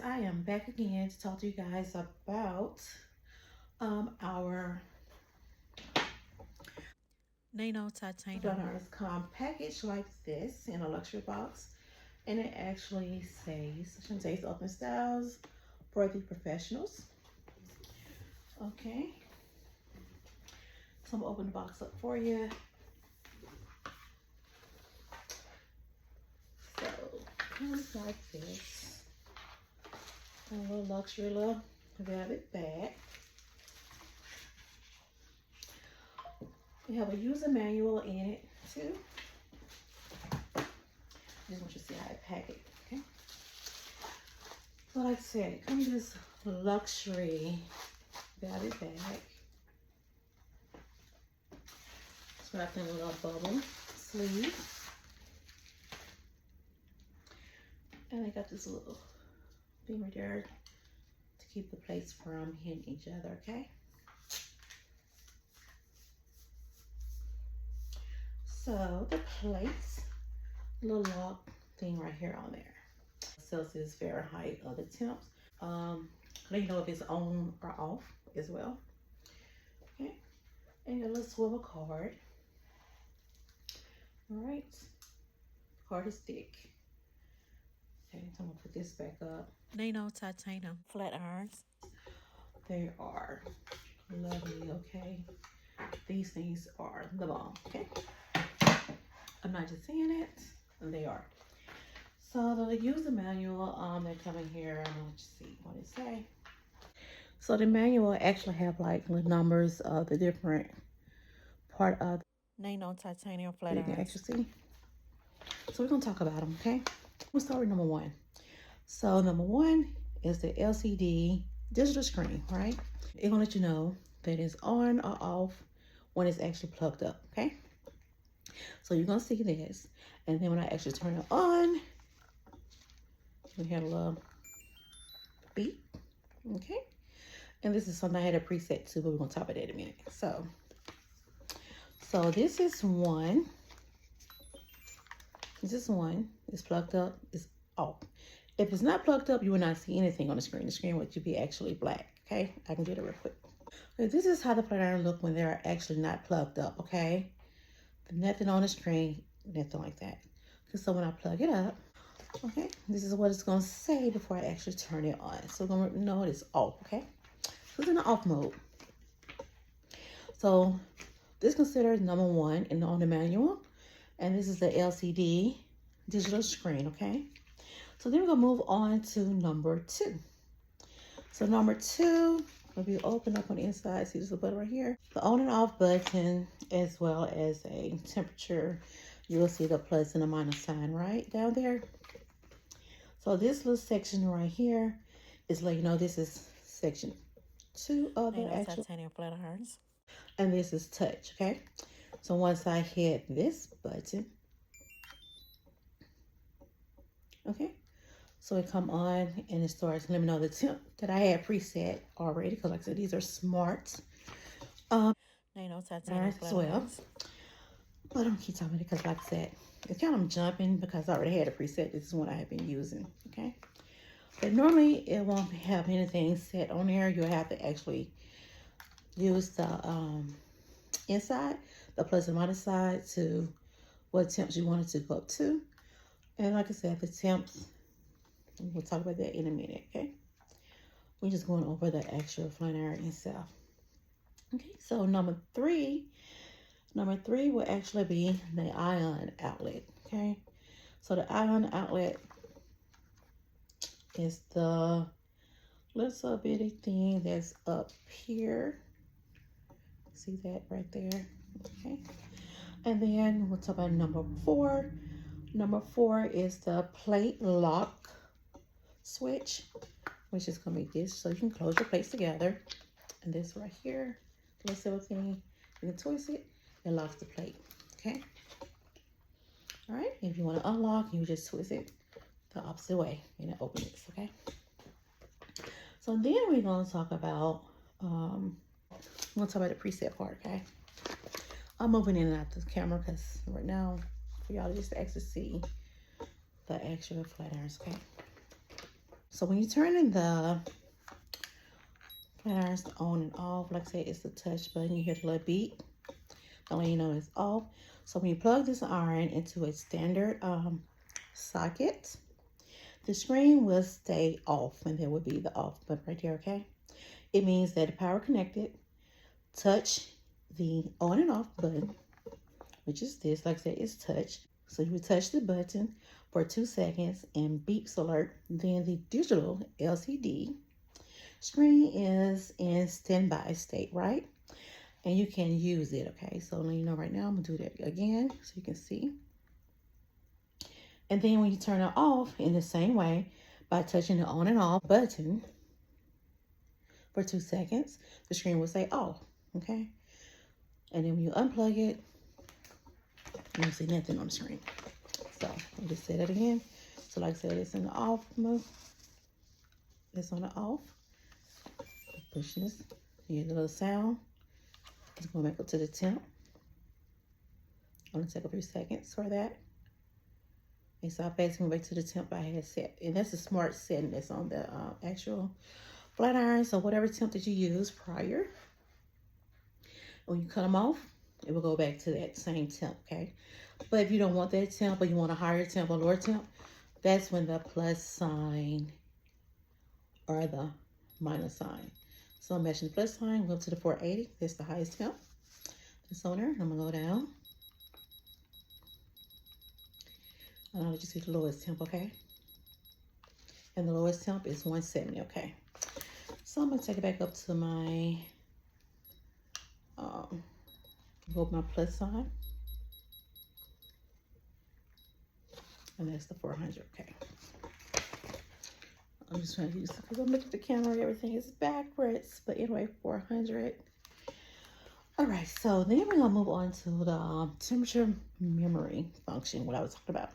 I am back again to talk to you guys about our Nano titanium Flatirons come packaged like this in a luxury box, and it actually says Ashunti's Open Styles for the professionals. Okay, so I'm gonna open the box up for you. So it comes like this, a little luxury little velvet bag. We have a user manual in it too. I just want you to see how I pack it, okay? So like I said, it comes in this luxury velvet bag. It's wrapped in a little bubble sleeve. And I got this little thing right there to keep the plates from hitting each other, okay? So the plates, little lock thing right here on there. Celsius Fahrenheit of the temps. Let you know if it's on or off as well. Okay, and a little swivel card. All right, card is thick. Okay, so I'm gonna put this back up. Nano titanium flat irons. They are lovely. Okay, these things are the bomb. Okay, I'm not just saying it, they are. So the user manual, they come in here. Let's see what it say. So the manual actually have like the numbers of the different part of Nano titanium flat irons. You can actually see. So we're gonna talk about them, okay? We'll start with number one. So number one is the LCD digital screen, right? It's gonna let you know that it's on or off when it's actually plugged up, okay? So you're gonna see this, and then when I actually turn it on, we have a little beep, okay? And this is something I had a preset to, but we're gonna talk about that in a minute. So this is one. This is one. It's plugged up. It's off. If it's not plugged up, you will not see anything on the screen. The screen would be actually black. Okay, I can do it real quick. Okay, this is how the Flatirons look when they're actually not plugged up. Okay, nothing on the screen, nothing like that. Okay, so when I plug it up, okay, this is what it's gonna say before I actually turn it on. So we're gonna know it's off. Okay, so it's in the off mode. So this is considered number one on the manual, and this is the LCD digital screen. Okay, so then we're gonna move on to number two. So number two, if you open up on the inside, see there's a button right here, the on and off button, as well as a temperature. You will see the plus and the minus sign right down there. So this little section right here is letting you know this is section 2 of the actual titanium flat irons, and this is touch. Okay, so once I hit this button, okay, so it come on and it starts. Let me know the temp that I had preset already, because like I said, these are smart Nano titanium as well. But I don't keep talking about it because like I said, it's kind of jumping because I already had a preset. This is what I have been using. Okay, but normally it won't have anything set on there. You'll have to actually use the inside, the plus and minus side, to what temps you want it to go up to. And like I said, the temps, we'll talk about that in a minute, okay? We're just going over the actual Flatirons itself. Okay, so number three will actually be the ion outlet, okay? So the ion outlet is the little bitty thing that's up here. See that right there, okay? And then we'll talk about number four. Number four is the plate lock switch, which is gonna be this, so you can close your plates together. And this right here, the little silver thing, you can twist it, it locks the plate, okay? All right, if you wanna unlock, you just twist it the opposite way and it opens, okay? So then we're gonna talk about, the preset part, okay? I'm moving in and out the camera because right now, for y'all just to actually see the actual Flatirons, okay? So when you turn in the flat irons on and off, like I said, it's the touch button. You hear the little beep. I'll let you know it's off. So when you plug this iron into a standard socket, the screen will stay off, and there will be the off button right there, okay? It means that the power connected. Touch the on and off button, which is this, like I said, it's touch. So you would touch the button for 2 seconds and beeps alert. Then the digital LCD screen is in standby state, right? And you can use it, okay? So let you know right now, I'm gonna do that again so you can see. And then when you turn it off in the same way by touching the on and off button for 2 seconds, the screen will say off, okay? And then when you unplug it, you don't see nothing on the screen. So I'll just say that again. So like I said, it's in the off mode. It's on the off. Pushing this, you hear the little sound. It's going back up to the temp. I'm gonna take a few seconds for that. And so I basically went back to the temp I had set. And that's a smart setting that's on the actual flat iron. So whatever temp that you use prior, when you cut them off, it will go back to that same temp, okay? But if you don't want that temp, or you want a higher temp or lower temp, that's when the plus sign or the minus sign. So I'm matching the plus sign, go up to the 480. That's the highest temp. That's on there. I'm gonna go down. And I'll let you see the lowest temp, okay? And the lowest temp is 170, okay? So I'm gonna take it back up to my, go up my plus sign. And that's the 400, okay? I'm just trying to use it because I'm looking at the camera, everything is backwards. But anyway, 400. All right, so then we're gonna move on to the temperature memory function, what I was talking about.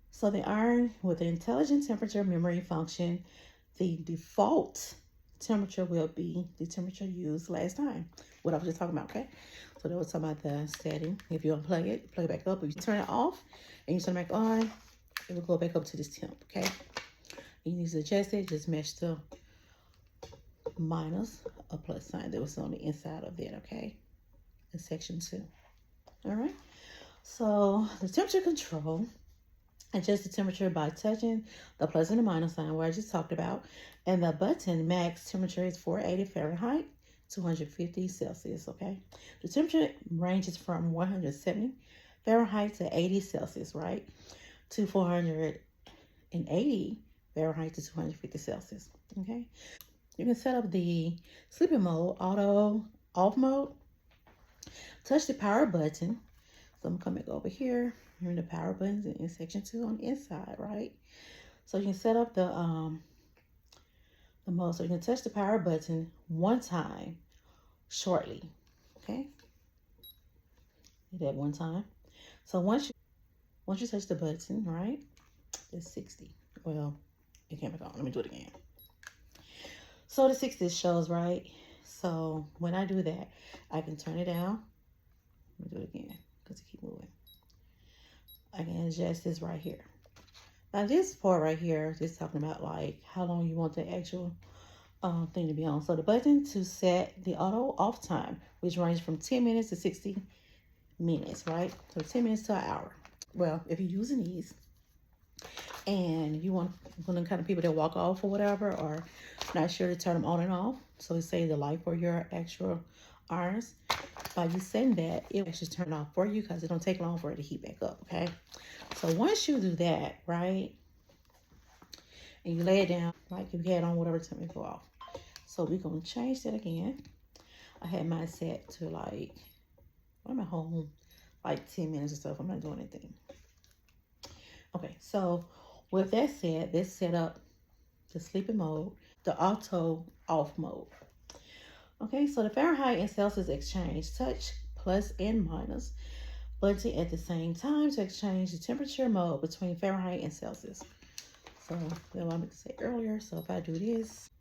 So the iron with the intelligent temperature memory function, the default temperature will be the temperature used last time, what I was just talking about, okay? So that was talking about the setting. If you unplug it, plug it back up. If you turn it off and you turn it back on, it will go back up to this temp, okay? You need to adjust it, just match the minus a plus sign that was on the inside of that, okay? In section 2. All right. So the temperature control, adjust the temperature by touching the plus and the minus sign, where I just talked about. And the button max temperature is 480 Fahrenheit, 250 Celsius, okay? The temperature ranges from 170 Fahrenheit to 80 Celsius, right? To 480 Fahrenheit to 250 Celsius, okay? You can set up the sleeping mode, auto off mode. Touch the power button. So I'm coming over here. Here in the power buttons in section 2 on the inside, right? So you can set up the mode. So you can touch the power button one time shortly, okay? Do that one time. So once you touch the button, right? It's 60. Well, it came back on. Let me do it again. So the 60 shows, right? So when I do that, I can turn it down. Let me do it again because it keep moving. I can adjust this right here. Now this part right here is talking about like how long you want the actual thing to be on. So the button to set the auto off time, which ranges from 10 minutes to 60 minutes, right? So 10 minutes to an hour. Well, if you're using these and you want one of the kind of people that walk off or whatever, or not sure to turn them on and off, so it saves the life for your actual irons. By you setting that, it will just turn off for you because it don't take long for it to heat back up, okay? So once you do that, right, and you lay it down, like if you had on whatever time it go off. So we're going to change that again. I had mine set to like, I'm at home, like 10 minutes or so if I'm not doing anything. Okay, so with that said, let's set up the sleeping mode, the auto off mode. Okay, so the Fahrenheit and Celsius exchange, touch plus and minus button at the same time to exchange the temperature mode between Fahrenheit and Celsius. So that's what I meant to say earlier. So if I do this,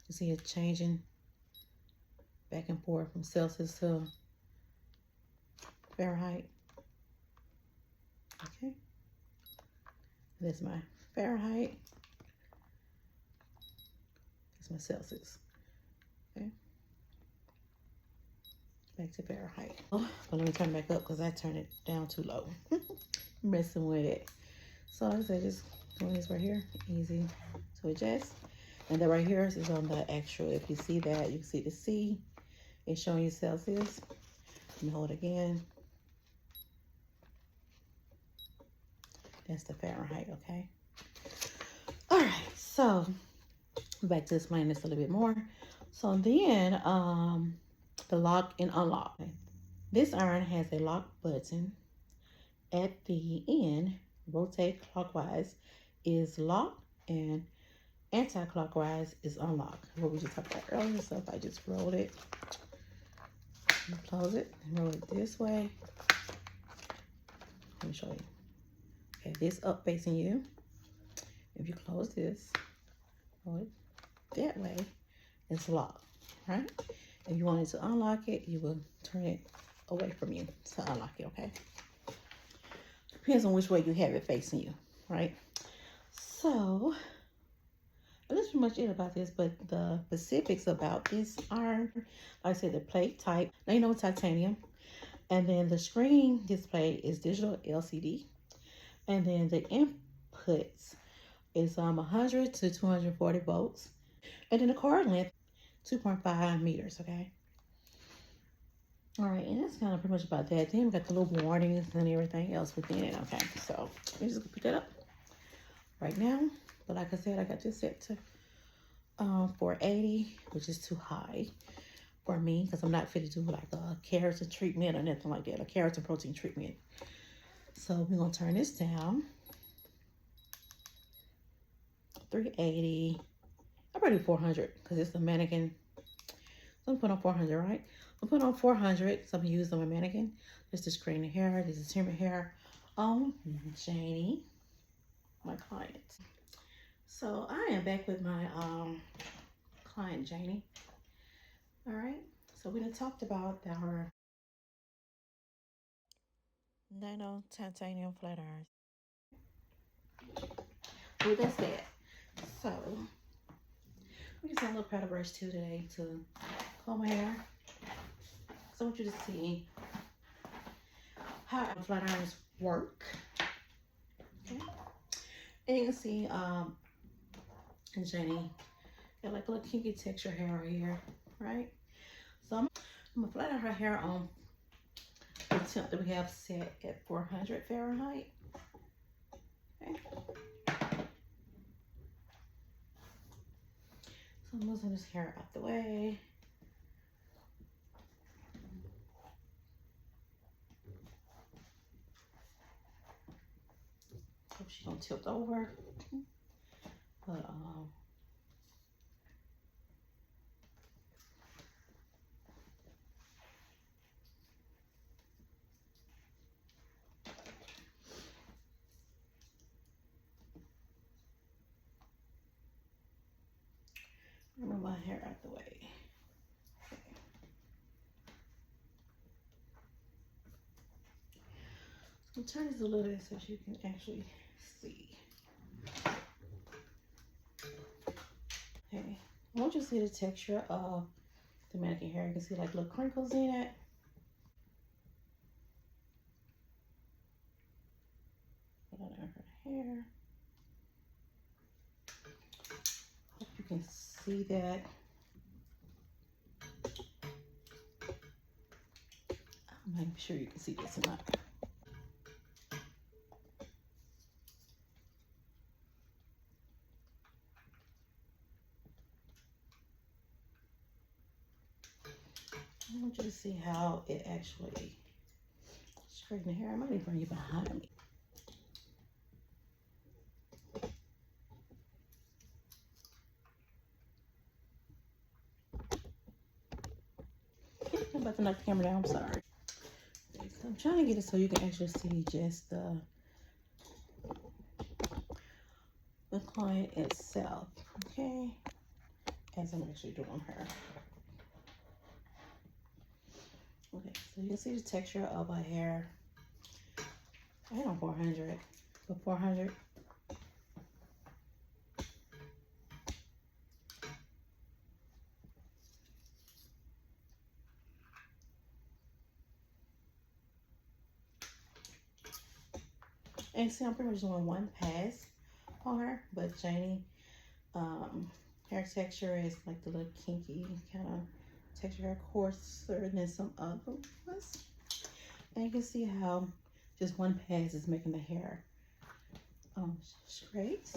you see it changing back and forth from Celsius to Fahrenheit. Okay, that's my Fahrenheit. It's my Celsius. Okay. Back to Fahrenheit. Oh, but let me turn it back up because I turned it down too low. Messing with it. So like I said, just doing this right here. Easy to adjust. And then right here is on the actual. If you see that, you can see the C. It's showing you Celsius. Let me hold it again. That's the Fahrenheit, okay? All right, so back to explain this a little bit more. So then, the lock and unlock. This iron has a lock button. At the end, rotate clockwise is lock and anti-clockwise is unlock. What we just talked about earlier. So if I just roll it, and close it, and roll it this way. Let me show you. Okay, this up facing you. If you close this, roll it that way, it's locked, right? If you wanted to unlock it, you will turn it away from you to unlock it, okay? Depends on which way you have it facing you, right? So, that's pretty much it about this, but the specifics about this iron, like I said, the plate type, Nano titanium, and then the screen display is digital LCD, and then the inputs is 100 to 240 volts, and then the cord length 2.5 meters, okay? All right, and that's kind of pretty much about that. Then we got the little warnings and everything else within it, okay? So let me just pick that up right now. But like I said, I got this set to 480, which is too high for me because I'm not fit to do like a keratin treatment or nothing like that, a keratin protein treatment. So we're gonna turn this down. 380. I'm ready 400 because it's a mannequin. So I'm putting on 400, right? I'm putting on 400. So I'm gonna use on my mannequin. Just to screen the hair. This is trim hair on Janie, my client. So I am back with my client Janie. All right. So we done talked about our Nano titanium flat irons. So that's that. So we just have a little powder brush too today to comb my hair. So I want you to see how our flat irons work. Okay. And you can see Jenny got like a little kinky texture hair right here, right? So I'm gonna flat iron her hair on the temp that we have set at 400 Fahrenheit. Okay. So I'm moving this hair out the way. Hope she don't tilt over. But move my hair out the way. Okay. So turn this a little bit so you can actually see. Okay. I want you to see the texture of the mannequin hair. You can see like little crinkles in it. Put on her hair. Hope you can see that. I'm not sure you can see this or not. I want you to see how it actually straighten the hair. I might even bring you behind me. I'm about to knock the camera down. I'm sorry. Okay, so I'm trying to get it so you can actually see just the client itself. Okay, as I'm actually doing her. Okay, so you can see the texture of her hair. I had on 400, but 400. And see, I'm pretty much doing one pass on her, but Janie, hair texture is like the little kinky kind of texture, hair coarser than some other ones. And you can see how just one pass is making the hair straight.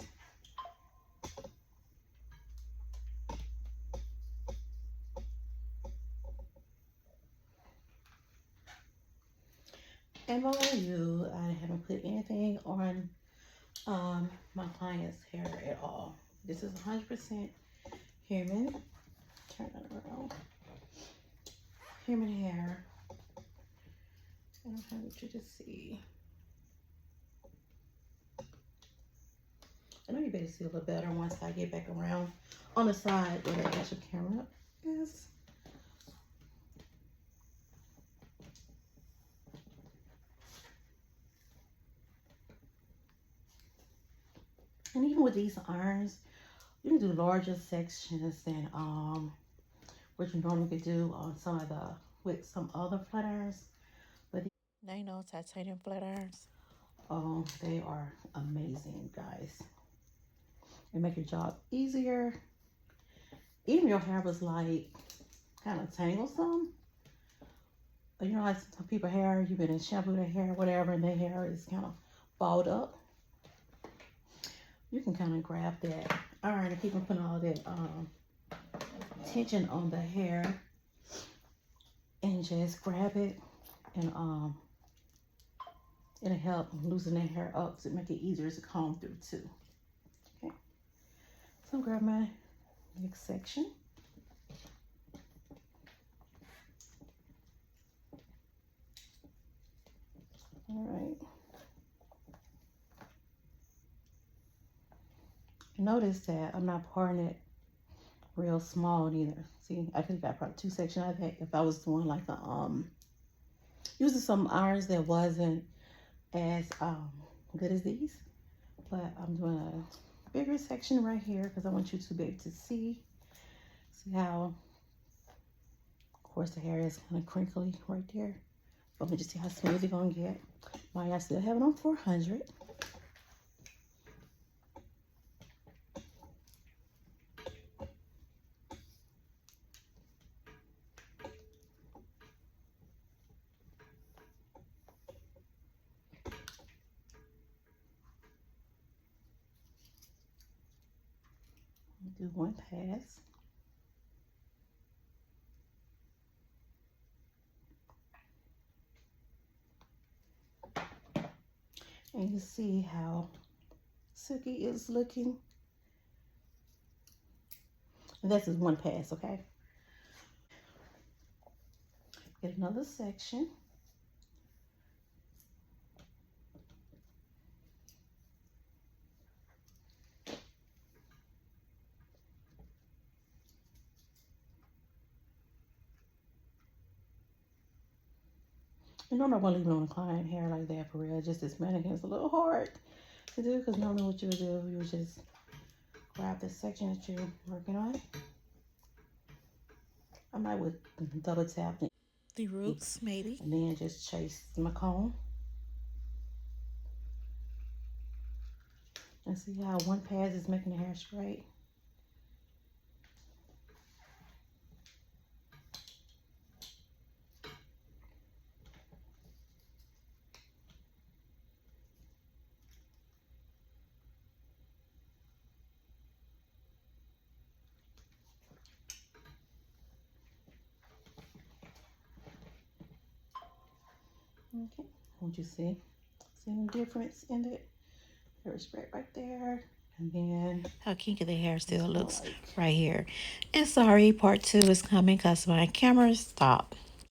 And while I haven't put anything on my client's hair at all. This is 100% human. Turn it around. Human hair. And I want you to see. I know you better see a little better once I get back around on the side where the actual camera is. And even with these irons, you can do larger sections than what you normally could do on with some other flat irons. But Nano titanium flat irons, oh, they are amazing, guys. They make your job easier. Even your hair was like kind of tangled some. You know how some people hair, you've been in shampoo their hair, whatever, and their hair is kind of balled up. You can kind of grab that iron and keep on putting all that tension on the hair and just grab it, and it'll help loosen that hair up to make it easier to comb through too. Okay, so I'll grab my next section. All right. Notice that I'm not parting it real small either. See, I could have got probably 2 sections. I think if I was doing like using some irons that wasn't as good as these, but I'm doing a bigger section right here because I want you to be able to see how, of course, the hair is kind of crinkly right there. But let me just see how smooth it's gonna get. Why I still have it on 400. Do one pass. And you see how silky it's looking. And that's just one pass, okay? Get another section. You don't want to leave it on a client hair like that for real. Just this mannequin is a little hard to do because normally what you would do, you would just grab the section that you're working on. I might would double tap the roots maybe, and then just chase my comb. And see how one pass is making the hair straight. Okay, won't you see any difference in the hair spread right there? And then how kinky the hair still looks right here. And sorry, part 2 is coming because my camera stopped.